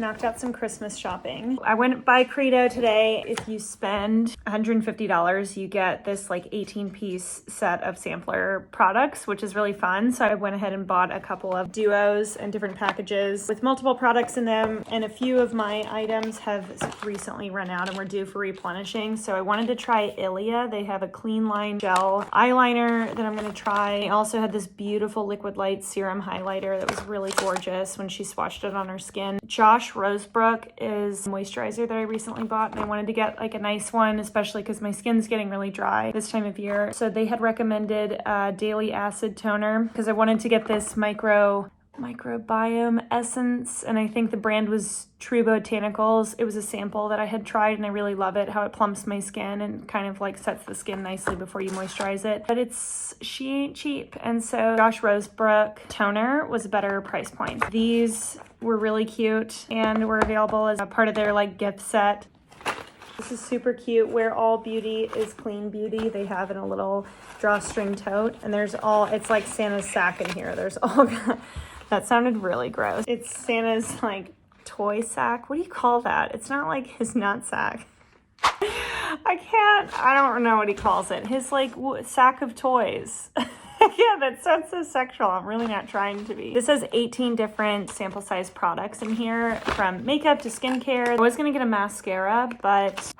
knocked out some Christmas shopping. I went by Credo today. If you spend $150, you get this like 18-piece set of sampler products, which is really fun. So I went ahead and bought a couple of duos and different packages with multiple products in them. And a few of my items have recently run out and were due for replenishing. So I wanted to try Ilia. They have a clean line gel eyeliner that I'm going to try. They also had this beautiful Liquid Light serum highlighter that was really gorgeous when she swatched it on her skin. Josh Rosebrook is a moisturizer that I recently bought, and I wanted to get like a nice one, especially because my skin's getting really dry this time of year. So they had recommended a daily acid toner because I wanted to get this microbiome essence, and I think the brand was True Botanicals. It was a sample that I had tried and I really love it, how it plumps my skin and kind of like sets the skin nicely before you moisturize it. But she ain't cheap, and so Josh Rosebrook toner was a better price point. These were really cute and were available as a part of their like gift set. This is super cute. Where all beauty is clean beauty. They have in a little drawstring tote, and it's like Santa's sack in here. There's all that sounded really gross. It's Santa's like toy sack. What do you call that? It's not like his nut sack. I don't know what he calls it. His like sack of toys. Yeah, that sounds so sexual. I'm really not trying to be. This has 18 different sample size products in here, from makeup to skincare. I was gonna get a mascara, but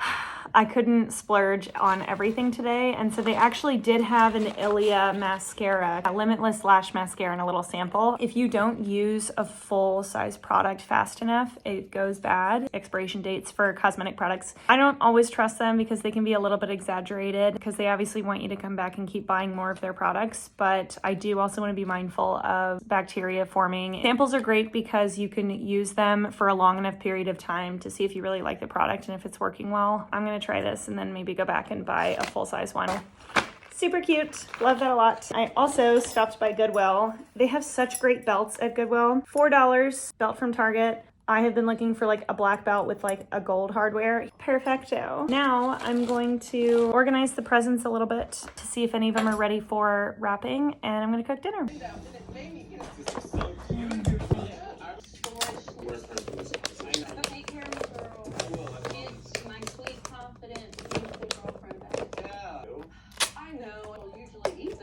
I couldn't splurge on everything today. And so they actually did have an Ilia mascara, a limitless lash mascara in a little sample. If you don't use a full size product fast enough, it goes bad. Expiration dates for cosmetic products, I don't always trust them because they can be a little bit exaggerated because they obviously want you to come back and keep buying more of their products. But I do also want to be mindful of bacteria forming. Samples are great because you can use them for a long enough period of time to see if you really like the product and if it's working well. I'm going to try this and then maybe go back and buy a full-size one. Super cute. Love that a lot. I also stopped by Goodwill. They have such great belts at Goodwill. $4 belt from Target. I have been looking for like a black belt with like a gold hardware. Perfecto. Now I'm going to organize the presents a little bit to see if any of them are ready for wrapping, and I'm going to cook dinner.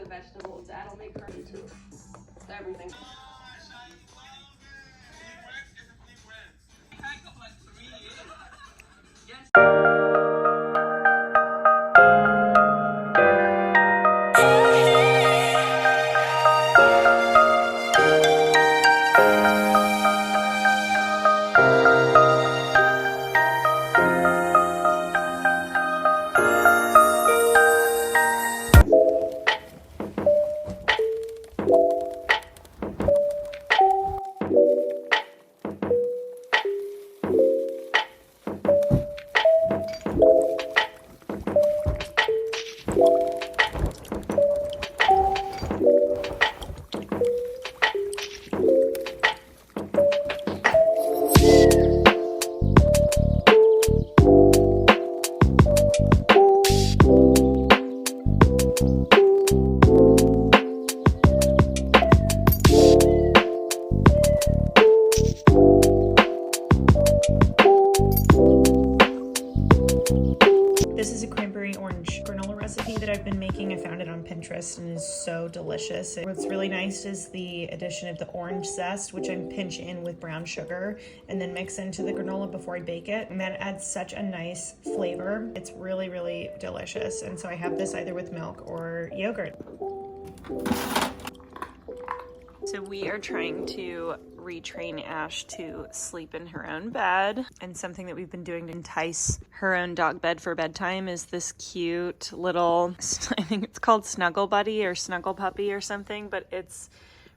Vegetables, that'll make her into everything. This is a cranberry orange granola recipe that I've been making. I found it on Pinterest and is so delicious. What's really nice is the addition of the orange zest, which I pinch in with brown sugar and then mix into the granola before I bake it. And that adds such a nice flavor. It's really, really delicious. And so I have this either with milk or yogurt. So we are trying to retrain Ash to sleep in her own bed, and something that we've been doing to entice her own dog bed for bedtime is this cute little, I think it's called Snuggle Buddy or Snuggle Puppy or something, but it's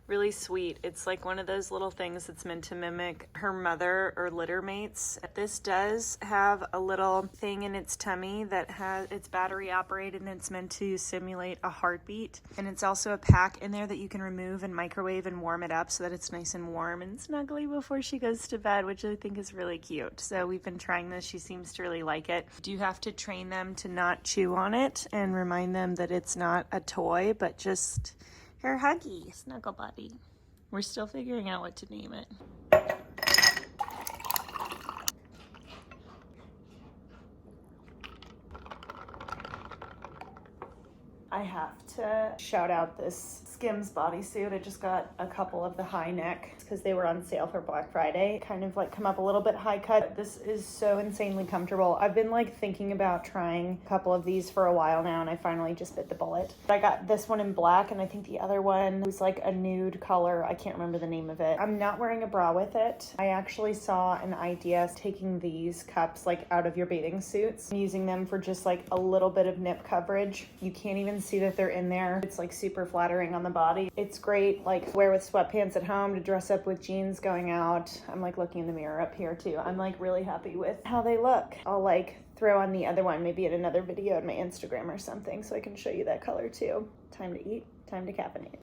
really sweet. It's like one of those little things that's meant to mimic her mother or litter mates. This does have a little thing in its tummy that it's battery operated, and it's meant to simulate a heartbeat. And it's also a pack in there that you can remove and microwave and warm it up so that it's nice and warm and snuggly before she goes to bed, which I think is really cute. So we've been trying this. She seems to really like it. Do you have to train them to not chew on it and remind them that it's not a toy, but just her huggy, Snuggle Buddy. We're still figuring out what to name it. I have to shout out this Skims bodysuit. I just got a couple of the high neck because they were on sale for Black Friday. Kind of like come up a little bit high cut. This is so insanely comfortable. I've been like thinking about trying a couple of these for a while now, and I finally just bit the bullet. I got this one in black, and I think the other one was like a nude color. I can't remember the name of it. I'm not wearing a bra with it. I actually saw an idea taking these cups like out of your bathing suits and using them for just like a little bit of nip coverage. You can't even see that they're in there. It's like super flattering on the body. It's great like wear with sweatpants at home, to dress up with jeans going out. I'm like looking in the mirror up here too. I'm like really happy with how they look. I'll like throw on the other one maybe in another video on my Instagram or something so I can show you that color too. Time to eat, time to caffeinate.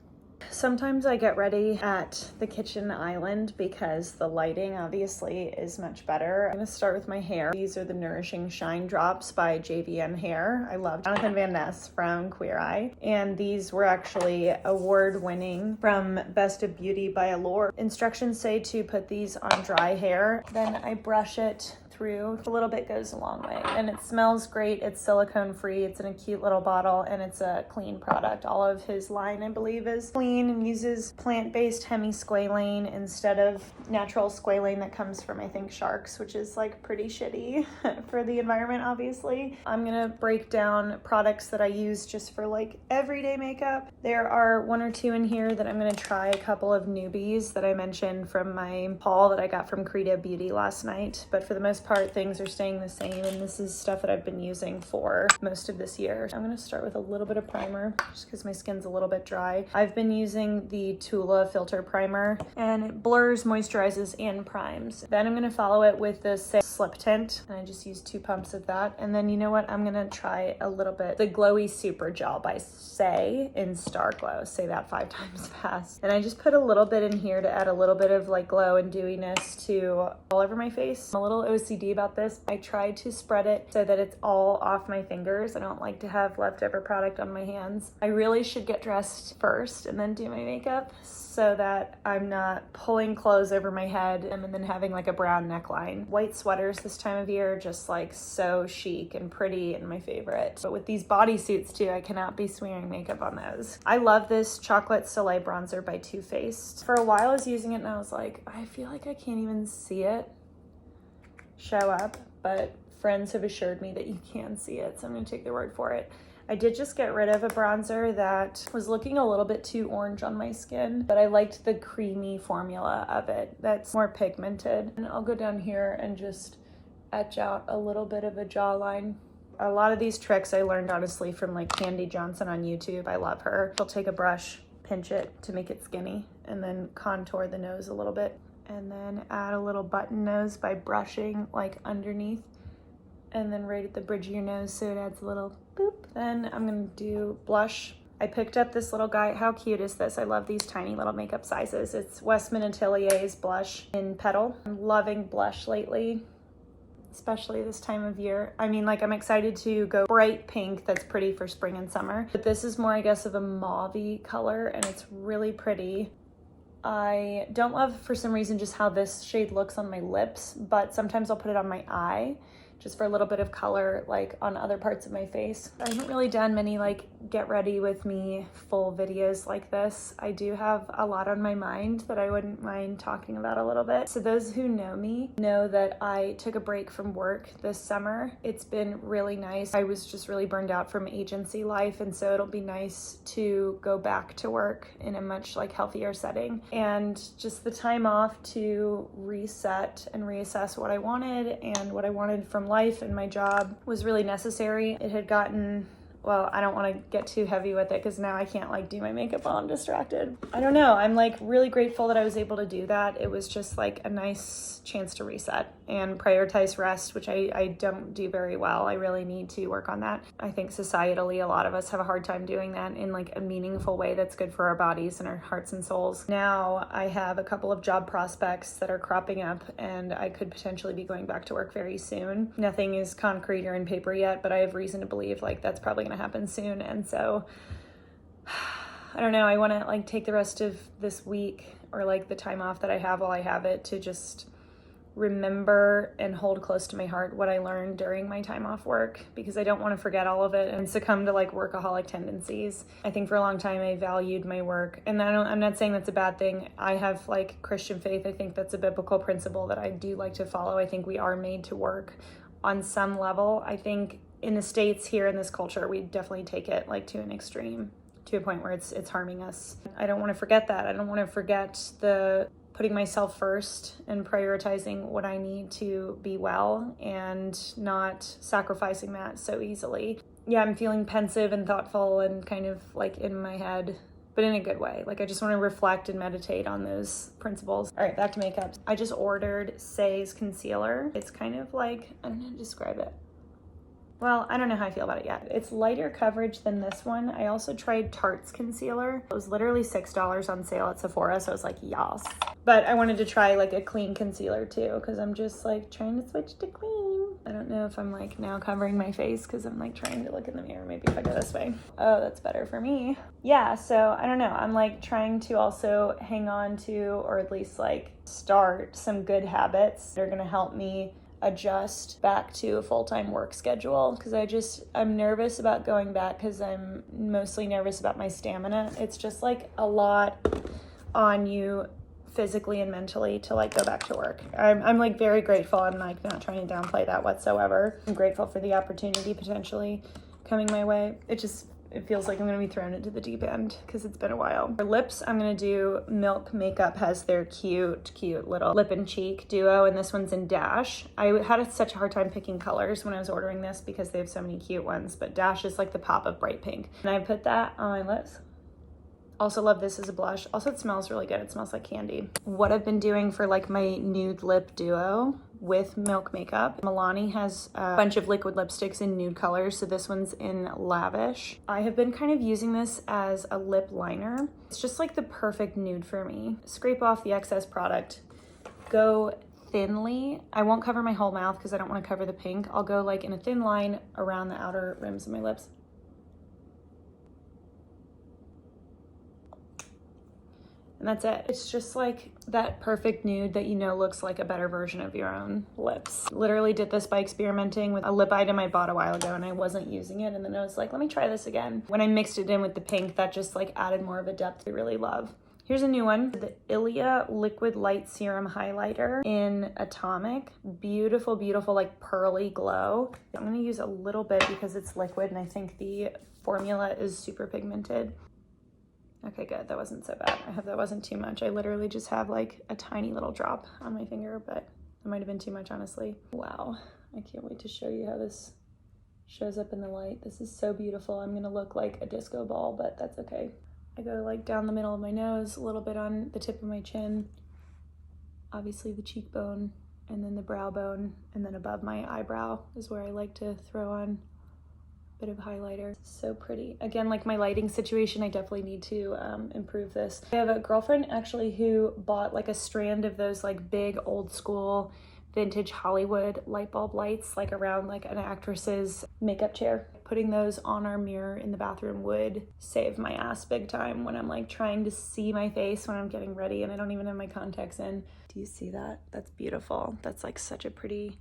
Sometimes I get ready at the kitchen island because the lighting obviously is much better. I'm gonna start with my hair. These are the Nourishing Shine Drops by JVN Hair. I love Jonathan Van Ness from Queer Eye. And these were actually award-winning from Best of Beauty by Allure. Instructions say to put these on dry hair. Then I brush it through. A little bit goes a long way, and it smells great. It's silicone free. It's in a cute little bottle, and it's a clean product. All of his line, I believe, is clean and uses plant-based hemisqualane instead of natural squalane that comes from, I think, sharks, which is like pretty shitty for the environment, obviously. I'm gonna break down products that I use just for like everyday makeup. There are one or two in here that I'm gonna try, a couple of newbies that I mentioned from my haul that I got from Credo Beauty last night, but for the most part, things are staying the same, and this is stuff that I've been using for most of this year. I'm gonna start with a little bit of primer, just because my skin's a little bit dry. I've been using the Tula Filter Primer, and it blurs, moisturizes, and primes. Then I'm gonna follow it with this Slip Tint, and I just use 2 pumps of that. And then you know what? I'm gonna try a little bit, the Glowy Super Gel by Say in Star Glow. Say that 5 times fast. And I just put a little bit in here to add a little bit of like glow and dewiness to all over my face. I'm a little OCD about this. I try to spread it so that it's all off my fingers. I don't like to have leftover product on my hands. I really should get dressed first and then do my makeup so that I'm not pulling clothes over my head and then having like a brown neckline. White sweaters this time of year, just like so chic and pretty and my favorite. But with these bodysuits too, I cannot be smearing makeup on those. I love this Chocolate Soleil bronzer by Too Faced. For a while I was using it and I was like, I feel like I can't even see it show up, but friends have assured me that you can see it, so I'm gonna take their word for it. I did just get rid of a bronzer that was looking a little bit too orange on my skin, but I liked the creamy formula of it that's more pigmented. And I'll go down here and just etch out a little bit of a jawline. A lot of these tricks I learned honestly from like Candy Johnson on YouTube. I love her. She'll take a brush, pinch it to make it skinny, and then contour the nose a little bit. And then add a little button nose by brushing like underneath and then right at the bridge of your nose so it adds a little boop. Then I'm gonna do blush. I picked up this little guy. How cute is this? I love these tiny little makeup sizes. It's Westman Atelier's blush in Petal. I'm loving blush lately, especially this time of year. I mean, like I'm excited to go bright pink that's pretty for spring and summer, but this is more, I guess, of a mauve-y color and it's really pretty. I don't love, for some reason, just how this shade looks on my lips, but sometimes I'll put it on my eye just for a little bit of color, like on other parts of my face. I haven't really done many like get ready with me full videos like this. I do have a lot on my mind that I wouldn't mind talking about a little bit. So those who know me know that I took a break from work this summer. It's been really nice. I was just really burned out from agency life, and so it'll be nice to go back to work in a much like healthier setting, and just the time off to reset and reassess what I wanted and what I wanted from life and my job was really necessary. It had gotten, well, I don't want to get too heavy with it because now I can't like do my makeup while I'm distracted. I don't know. I'm like really grateful that I was able to do that. It was just like a nice chance to reset and prioritize rest, which I don't do very well. I really need to work on that. I think societally, a lot of us have a hard time doing that in like a meaningful way that's good for our bodies and our hearts and souls. Now I have a couple of job prospects that are cropping up and I could potentially be going back to work very soon. Nothing is concrete or in paper yet, but I have reason to believe like that's probably going to happen soon. And so I don't know, I want to like take the rest of this week or like the time off that I have while I have it to just remember and hold close to my heart what I learned during my time off work, because I don't want to forget all of it and succumb to like workaholic tendencies. I think for a long time I valued my work, and I'm not saying that's a bad thing. I have like Christian faith. I think that's a biblical principle that I do like to follow. I think we are made to work on some level. I think in the States here in this culture, we definitely take it like to an extreme, to a point where it's harming us. I don't want to forget that. I don't want to forget the putting myself first and prioritizing what I need to be well and not sacrificing that so easily. Yeah, I'm feeling pensive and thoughtful and kind of like in my head, but in a good way. Like I just want to reflect and meditate on those principles. All right, back to makeup. I just ordered Say's concealer. It's kind of like, I don't know how to describe it. Well, I don't know how I feel about it yet. It's lighter coverage than this one. I also tried Tarte's concealer. It was literally $6 on sale at Sephora, so I was like, yes. But I wanted to try like a clean concealer too, because I'm just like trying to switch to clean. I don't know if I'm like now covering my face because I'm like trying to look in the mirror. Maybe if I go this way. Oh, that's better for me. Yeah, so I don't know. I'm like trying to also hang on to, or at least like start some good habits that are gonna help me adjust back to a full-time work schedule, because I'm nervous about going back, because I'm mostly nervous about my stamina. It's just like a lot on you physically and mentally to like go back to work. I'm like very grateful. I'm like not trying to downplay that whatsoever. I'm grateful for the opportunity potentially coming my way. It feels like I'm going to be thrown into the deep end because it's been a while. For lips, I'm going to do Milk Makeup has their cute little lip and cheek duo, and this one's in Dash. I had such a hard time picking colors when I was ordering this because they have so many cute ones, but Dash is like the pop of bright pink. And I put that on my lips. Also love this as a blush. Also, it smells really good. It smells like candy. What I've been doing for like my nude lip duo with Milk Makeup, Milani has a bunch of liquid lipsticks in nude colors, so this one's in Lavish. I have been kind of using this as a lip liner. It's just like the perfect nude for me. Scrape off the excess product, go thinly. I won't cover my whole mouth because I don't want to cover the pink. I'll go like in a thin line around the outer rims of my lips. And that's it. It's just like that perfect nude that you know looks like a better version of your own lips. Literally did this by experimenting with a lip item I bought a while ago and I wasn't using it. And then I was like, let me try this again. When I mixed it in with the pink, that just like added more of a depth I really love. Here's a new one, the Ilia Liquid Light Serum Highlighter in Atomic. Beautiful, beautiful, like pearly glow. I'm gonna use a little bit because it's liquid and I think the formula is super pigmented. Okay, good. That wasn't so bad. I hope that wasn't too much. I literally just have like a tiny little drop on my finger, but that might have been too much, honestly. Wow. I can't wait to show you how this shows up in the light. This is so beautiful. I'm gonna look like a disco ball, but that's okay. I go like down the middle of my nose, a little bit on the tip of my chin, obviously the cheekbone, and then the brow bone, and then above my eyebrow is where I like to throw on bit of highlighter. So pretty. Again, like my lighting situation, I definitely need to improve this. I have a girlfriend actually who bought like a strand of those like big old school vintage Hollywood light bulb lights, like around like an actress's makeup chair. Putting those on our mirror in the bathroom would save my ass big time when I'm like trying to see my face when I'm getting ready and I don't even have my contacts in. Do you see that? That's beautiful. That's like such a pretty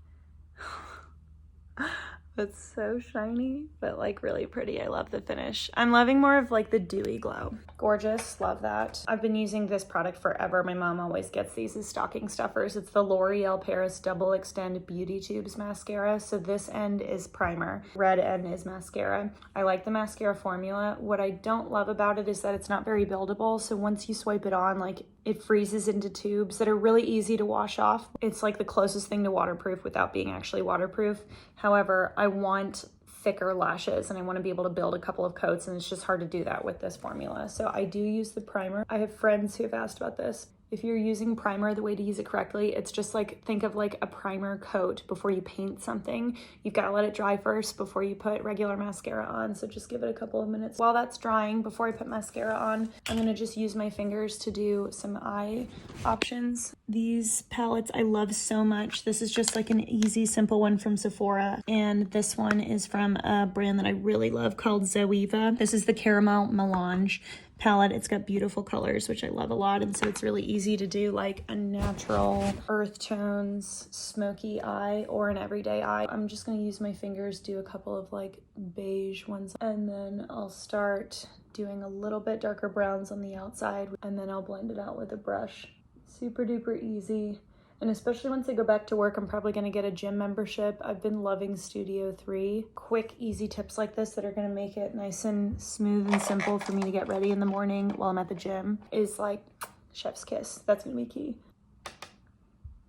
It's so shiny, but like really pretty. I love the finish. I'm loving more of like the dewy glow. Gorgeous, love that. I've been using this product forever. My mom always gets these as stocking stuffers. It's the L'Oreal Paris Double Extend Beauty Tubes mascara. So this end is primer, red end is mascara. I like the mascara formula. What I don't love about it is that it's not very buildable. So once you swipe it on, like it freezes into tubes that are really easy to wash off. It's like the closest thing to waterproof without being actually waterproof. However, I want thicker lashes and I want to be able to build a couple of coats, and it's just hard to do that with this formula. So I do use the primer. I have friends who have asked about this. If you're using primer, the way to use it correctly, it's just like, think of like a primer coat before you paint something. You've got to let it dry first before you put regular mascara on. So just give it a couple of minutes. While that's drying, before I put mascara on, I'm going to just use my fingers to do some eye options. These palettes I love so much. This is just like an easy, simple one from Sephora. And this one is from a brand that I really love called Zoeva. This is the Caramel Melange palette. It's got beautiful colors, which I love a lot. And so it's really easy to do like a natural earth tones, smoky eye or an everyday eye. I'm just gonna use my fingers, do a couple of like beige ones, and then I'll start doing a little bit darker browns on the outside, and then I'll blend it out with a brush. Super duper easy. And especially once I go back to work, I'm probably gonna get a gym membership. I've been loving Studio 3. Quick, easy tips like this that are gonna make it nice and smooth and simple for me to get ready in the morning while I'm at the gym is like chef's kiss. That's gonna be key.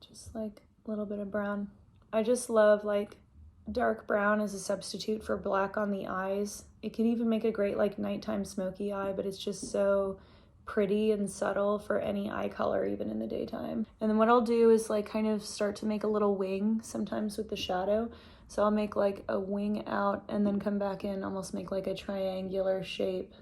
Just like a little bit of brown. I just love like dark brown as a substitute for black on the eyes. It can even make a great like nighttime smoky eye, but it's just so pretty and subtle for any eye color, even in the daytime. And then what I'll do is like kind of start to make a little wing sometimes with the shadow. So I'll make like a wing out and then come back in, almost make like a triangular shape.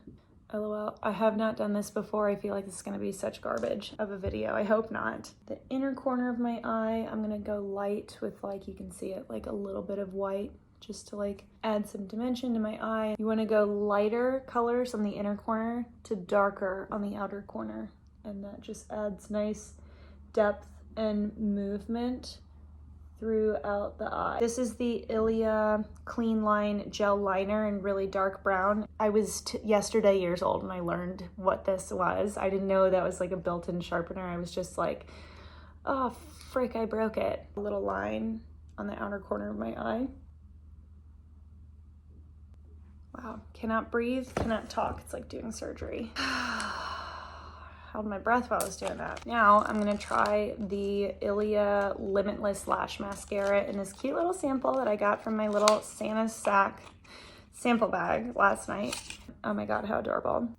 LOL. I have not done this before. I feel like this is gonna be such garbage of a video. I hope not. The inner corner of my eye, I'm gonna go light with like, you can see it, like a little bit of white, just to like add some dimension to my eye. You want to go lighter colors on the inner corner to darker on the outer corner, and that just adds nice depth and movement throughout the eye. This is the Ilia Clean Line Gel Liner in really dark brown. I was yesterday years old when I learned what this was. I didn't know that was like a built-in sharpener. I was just like, oh frick, I broke it. A little line on the outer corner of my eye. Wow, cannot breathe, cannot talk. It's like doing surgery. Held my breath while I was doing that. Now I'm gonna try the Ilia Limitless Lash Mascara in this cute little sample that I got from my little Santa sack sample bag last night. Oh my God, how adorable.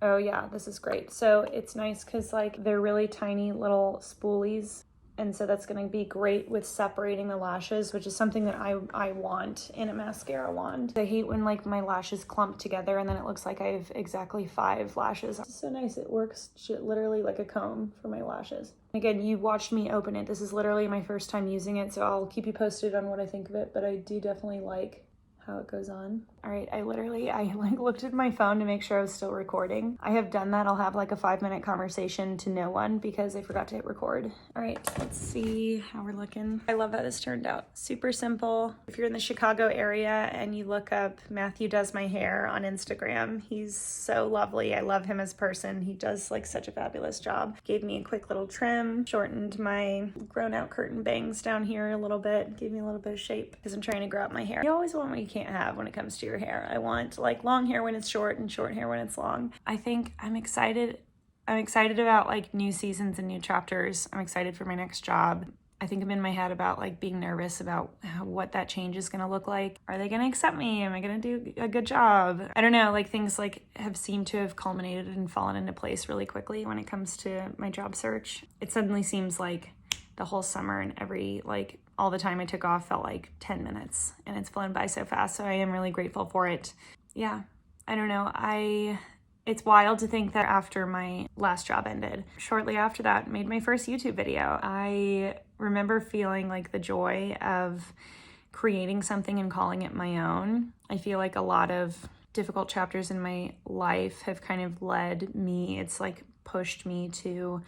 Oh yeah, this is great. So it's nice because like they're really tiny little spoolies. And so that's gonna be great with separating the lashes, which is something that I want in a mascara wand. I hate when like my lashes clump together and then it looks like I have exactly 5 lashes. It's so nice, it works literally like a comb for my lashes. Again, you watched me open it. This is literally my first time using it, so I'll keep you posted on what I think of it, but I do definitely like how it goes on. All right, I like looked at my phone to make sure I was still recording. I have done that. I'll have like a 5-minute conversation to no one because I forgot to hit record. All right, let's see how we're looking. I love how this turned out. Super simple. If you're in the Chicago area and you look up Matthew Does My Hair on Instagram, he's so lovely. I love him as a person. He does like such a fabulous job. Gave me a quick little trim, shortened my grown out curtain bangs down here a little bit, gave me a little bit of shape because I'm trying to grow out my hair. You always want what you can't have when it comes to your hair. I want like long hair when it's short and short hair when it's long. I think I'm excited about like new seasons and new chapters. I'm excited for my next job. I think I'm in my head about like being nervous about what that change is going to look like. Are they going to accept me? Am I going to do a good job? I don't know, like things like have seemed to have culminated and fallen into place really quickly when it comes to my job search. It suddenly seems like the whole summer and all the time I took off felt like 10 minutes, and it's flown by so fast. So I am really grateful for it. Yeah, I don't know. It's wild to think that after my last job ended, shortly after that, made my first YouTube video. I remember feeling like the joy of creating something and calling it my own. I feel like a lot of difficult chapters in my life have kind of led me, it's like pushed me to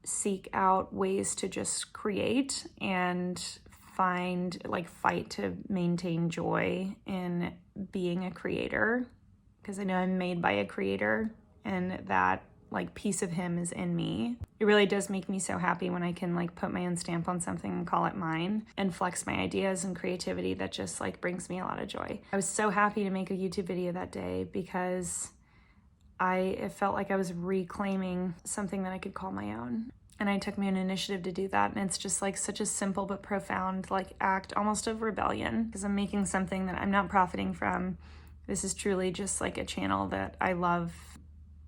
seek out ways to just create and fight to maintain joy in being a creator, because I know I'm made by a creator and that like piece of him is in me. It really does make me so happy when I can like put my own stamp on something and call it mine and flex my ideas and creativity. That just like brings me a lot of joy. I was so happy to make a YouTube video that day because it felt like I was reclaiming something that I could call my own. And I took my own initiative to do that. And it's just like such a simple but profound like act almost of rebellion, because I'm making something that I'm not profiting from. This is truly just like a channel that I love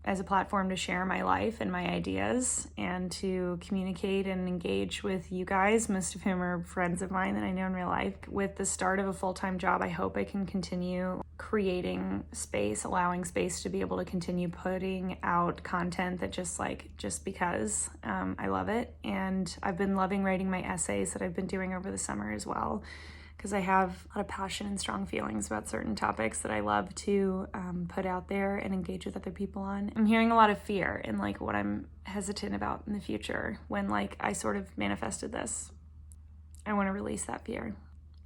as a platform to share my life and my ideas and to communicate and engage with you guys, most of whom are friends of mine that I know in real life. With the start of a full-time job, I hope I can continue creating space, allowing space to be able to continue putting out content that just because I love it. And I've been loving writing my essays that I've been doing over the summer as well. because I have a lot of passion and strong feelings about certain topics that I love to put out there and engage with other people on. I'm hearing a lot of fear in like what I'm hesitant about in the future when like I sort of manifested this. I want to release that fear.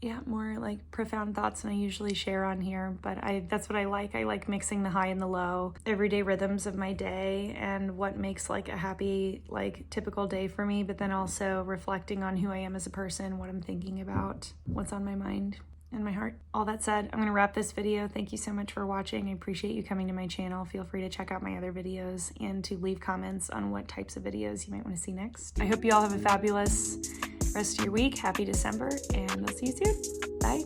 Yeah, more like profound thoughts than I usually share on here, but that's what I like. I like mixing the high and the low, everyday rhythms of my day and what makes like a happy, like typical day for me, but then also reflecting on who I am as a person, what I'm thinking about, what's on my mind and my heart. All that said, I'm gonna wrap this video. Thank you so much for watching. I appreciate you coming to my channel. Feel free to check out my other videos and to leave comments on what types of videos you might want to see next. I hope you all have a fabulous rest of your week. Happy December, and I'll see you soon. Bye.